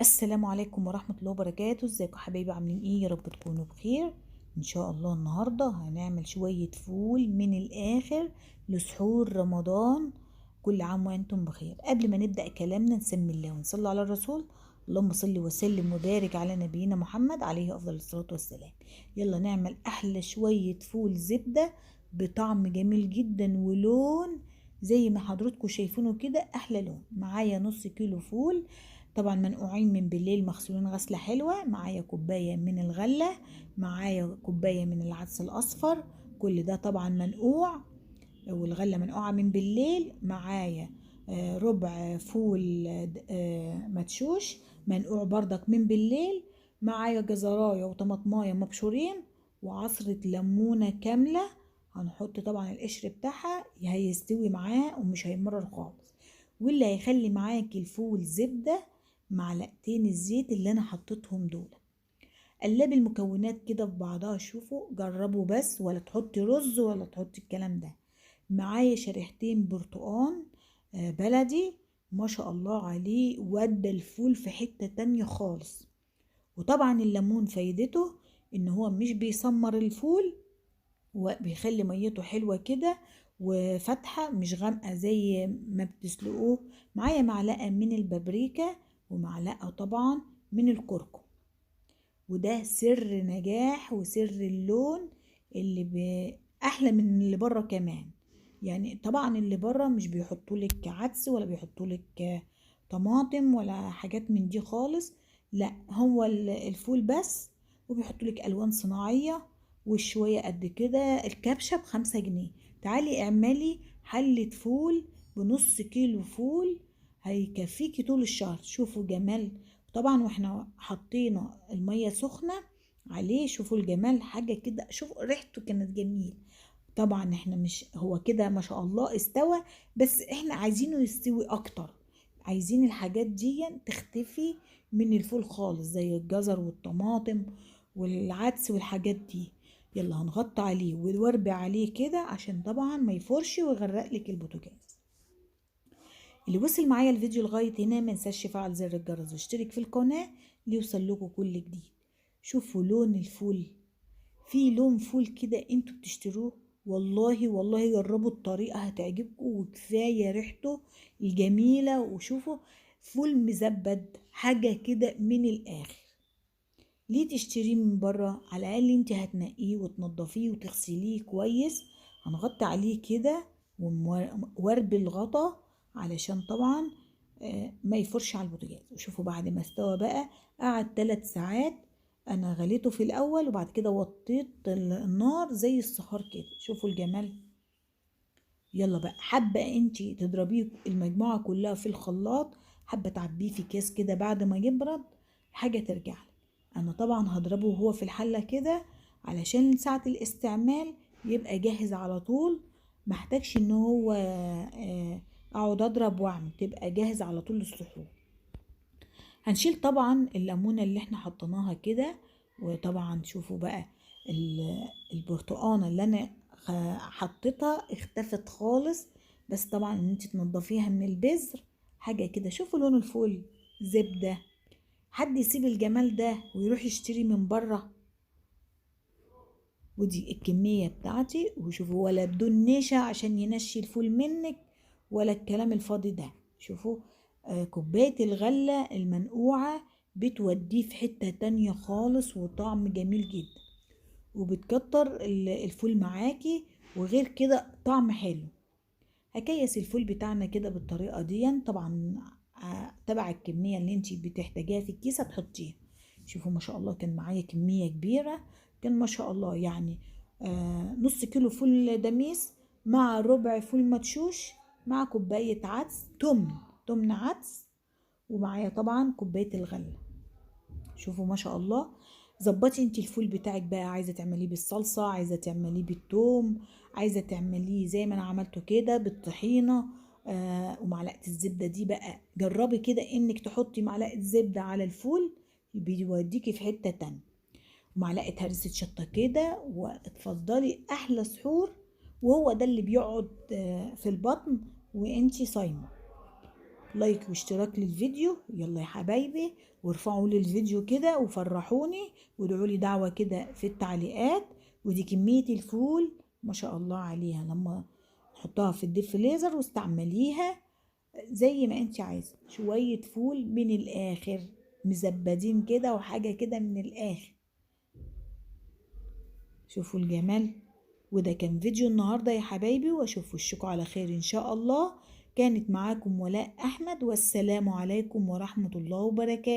السلام عليكم ورحمة الله وبركاته. ازيكم يا حبايبي؟ عاملين ايه؟ يا رب تكونوا بخير ان شاء الله. النهاردة هنعمل شوية فول من الاخر لسحور رمضان. كل عام وانتم بخير. قبل ما نبدأ كلامنا نسمي الله ونصلي على الرسول. اللهم صل وسلم وبارك على نبينا محمد عليه افضل الصلاة والسلام. يلا نعمل احلى شوية فول زبدة بطعم جميل جدا ولون زي ما حضراتكم شايفينه كده. احلى لون. معايا نص كيلو فول طبعا منقوعين من بالليل، مغسولين غسلة حلوة. معايا كوباية من الغلة، معايا كوباية من العدس الأصفر، كل ده طبعا منقوع، والغلة منقوعة من بالليل. معايا ربع فول مدشوش منقوع بردك من بالليل. معايا جزراية وطماطماية مبشورين، وعصرة ليمونة كاملة. هنحط طبعا القشر بتاعها هيستوي معاه ومش هيمرر خالص. واللي هيخلي معاكي الفول زبدة معلقتين الزيت اللي انا حطيتهم دول. قلبي المكونات كده في بعضها، شوفوا جربوا بس، ولا تحطي رز ولا تحطي الكلام ده. معايا شريحتين برتقان بلدي، ما شاء الله عليه، ودى الفول في حتة تانية خالص. وطبعا الليمون فايدته ان هو مش بيسمر الفول، وبيخلي ميته حلوة كده وفتحة مش غامقة زي ما بتسلقوه. معايا معلقة من البابريكا ومعلقة طبعا من الكركم. وده سر نجاح وسر اللون احلى من اللي بره كمان. يعني طبعا اللي بره مش بيحطولك عدس ولا بيحطولك طماطم ولا حاجات من دي خالص، لا هو الفول بس. وبيحطولك الوان صناعية وشوية قد كده. الكبشة ب5 جنيه. تعالي اعملي حلة فول بنص كيلو فول هيكفيكي طول الشهر. شوفوا جمال. طبعا واحنا حطينا المية سخنة عليه، شوفوا الجمال، حاجة كده. شوفوا ريحته كانت جميل. طبعا احنا مش هو كده ما شاء الله استوى، بس احنا عايزينه يستوي اكتر. عايزين الحاجات دي تختفي من الفول خالص، زي الجزر والطماطم والعدس والحاجات دي. يلا هنغطي عليه ونوربي عليه كده عشان طبعا ما يفرش ويغرق لك البوتاجاز. اللي وصل معايا الفيديو لغاية هنا ما ينساش يفعل زر الجرس واشترك في القناة ليوصل لكم كل جديد. شوفوا لون الفول، في لون فول كده انتوا بتشتروه. والله والله جربوا الطريقة هتعجبكم، وكفاية ريحته الجميلة. وشوفوا فول مزبد حاجة كده من الآخر. ليه تشتريه من بره؟ على الأقل انت هتنقيه وتنضفيه وتغسليه كويس. هنغطي عليه كده وورب الغطا علشان طبعا ما يفرش على البوتاجاز. وشوفوا بعد ما استوى بقى، قعد 3 ساعات. انا غليته في الاول وبعد كده وطيت النار زي الصهار كده. شوفوا الجمال. يلا بقى، حابة انتي تضربيه المجموعة كلها في الخلاط، حابة تعبيه في كيس كده بعد ما يبرد، حاجة ترجع لك. انا طبعا هضربه وهو في الحلة كده علشان ساعة الاستعمال يبقى جاهز على طول. محتاجش ان هو اقعد اضرب واعمل، تبقى جاهز على طول للسحور. هنشيل طبعا الليمونة اللي احنا حطيناها كده. وطبعا شوفوا بقى البرتقانة اللي انا حطيتها اختفت خالص. بس طبعا ان انت تنضفيها من البذر حاجة كده. شوفوا لون الفول زبدة. حد يسيب الجمال ده ويروح يشتري من بره؟ ودي الكمية بتاعتي. وشوفوا ولا بدون نشا عشان ينشي الفول منك ولا الكلام الفاضي ده. شوفوا كوباية الغلة المنقوعة بتوديه في حتة تانية خالص وطعم جميل جدا. وبتكتر الفول معاكي، وغير كده طعم حلو. هكيس الفول بتاعنا كده بالطريقة دي طبعا. تبع الكمية اللي انتي بتحتاجيها في الكيسة تحطيها. شوفوا ما شاء الله كان معايا كمية كبيرة. كان ما شاء الله يعني نص كيلو فول دميس مع ربع فول مدشوش مع كوباية عدس تمن عدس. ومعايا طبعا كوباية الغلة. شوفوا ما شاء الله. ظبطي انت الفول بتاعك بقى، عايزه تعمليه بالصلصه، عايزه تعمليه بالثوم، عايزه تعمليه زي ما انا عملته كده بالطحينه. ومعلقه الزبده دي بقى جربي كده انك تحطي معلقه زبده على الفول، بيوديكي في حته تانية. ومعلقه هرسه شطه كده، واتفضلي احلى سحور. وهو ده اللي بيقعد في البطن وانتي صايمه. لايك واشتراك للفيديو. يلا يا حبايبي، وارفعوا لي الفيديو كده وفرحوني وادعوا لي دعوة كده في التعليقات. ودي كمية الفول ما شاء الله عليها، لما نحطها في الديب فريزر واستعمليها زي ما انت عايزة. شوية فول من الاخر، مزبدين كده وحاجة كده من الاخر. شوفوا الجمال. وده كان فيديو النهاردة يا حبايبي، واشوف وشكم على خير ان شاء الله. كانت معاكم ولاء احمد، والسلام عليكم ورحمة الله وبركاته.